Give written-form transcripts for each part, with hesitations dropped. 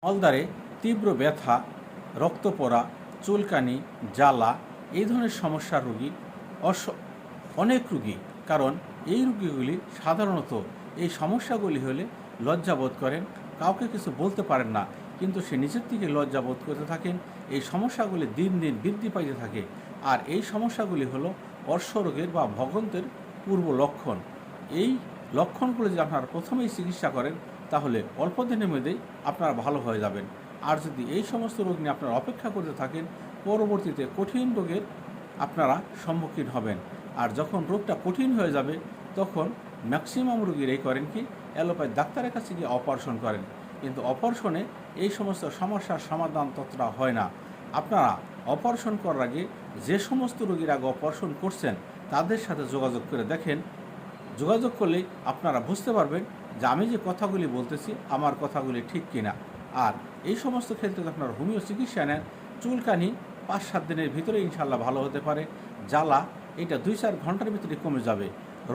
মলদ্বারে তীব্র ব্যথা, রক্ত পড়া, চুলকানি, জ্বালা এই ধরনের সমস্যার রোগী অনেক রোগী। কারণ এই রোগীগুলি সাধারণত এই সমস্যাগুলি হলে লজ্জাবোধ করেন, কাউকে কিছু বলতে পারেন না, কিন্তু সে নিজের থেকে লজ্জাবোধ করতে থাকেন। এই সমস্যাগুলি দিন দিন বৃদ্ধি পাইতে থাকে। আর এই সমস্যাগুলি হলো অর্শরোগের বা ভগন্তের পূর্ব লক্ষণ। এই লক্ষণগুলো যদি আপনারা প্রথমেই চিকিৎসা করেন তাহলে অল্প দিনের মধ্যেই আপনারা ভালো হয়ে যাবেন। আর যদি এই সমস্ত রোগ নিয়ে আপনারা অপেক্ষা করতে থাকেন, পরবর্তীতে কঠিন রোগের আপনারা সম্মুখীন হবেন। আর যখন রোগটা কঠিন হয়ে যাবে তখন ম্যাক্সিমাম রোগীরাই করেন কি, অ্যালোপ্যাথি ডাক্তারের কাছে গিয়ে অপারেশন করেন। কিন্তু অপারেশনে এই সমস্ত সমস্যার সমাধান ততটা হয় না। আপনারা অপারেশন করার আগে যে সমস্ত রোগীর আগে অপারেশন করছেন তাদের সাথে যোগাযোগ করে দেখেন। যোগাযোগ করলেই আপনারা বুঝতে পারবেন যে আমি যে কথাগুলি বলতেছি আমার কথাগুলি ঠিক কিনা। আর এই সমস্ত ক্ষেত্রে আপনারা হোমিও চিকিৎসা নেন, চুলকানি 5-7 দিনের ভিতরে ইনশাল্লাহ ভালো হতে পারে। জ্বালা এটা 2-4 ঘন্টার ভিতরে কমে যাবে।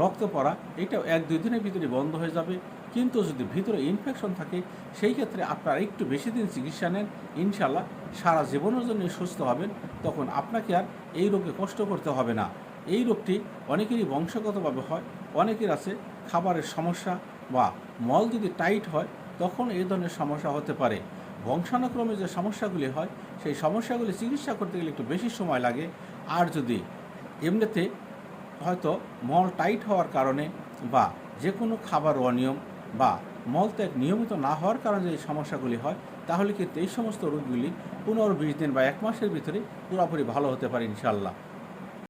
রক্ত পড়া এটাও 1-2 দিনের ভিতরে বন্ধ হয়ে যাবে। কিন্তু যদি ভিতরে ইনফেকশন থাকে সেই ক্ষেত্রে আপনারা একটু বেশি দিন চিকিৎসা নেন, ইনশাল্লাহ সারা জীবনের জন্য সুস্থ হবেন। তখন আপনাকে আর এই রোগে কষ্ট করতে হবে না। এই রোগটি অনেকেরই বংশগতভাবে হয়, অনেকের আছে খাবারের সমস্যা বা মল যদি টাইট হয় তখন এই ধরনের সমস্যা হতে পারে। বংশানুক্রমে যে সমস্যাগুলি হয় সেই সমস্যাগুলি চিকিৎসা করতে গেলে একটু বেশি সময় লাগে। আর যদি এমনিতে হয়তো মল টাইট হওয়ার কারণে বা যে কোনো খাবার অনিয়ম বা মলত্যাগ নিয়মিত না হওয়ার কারণে এই সমস্যাগুলি হয় তাহলে কিন্তু এই সমস্ত রোগগুলি 15-20 দিন বা 1 মাসের ভিতরে পুরোপুরি ভালো হতে পারে ইনশাল্লাহ।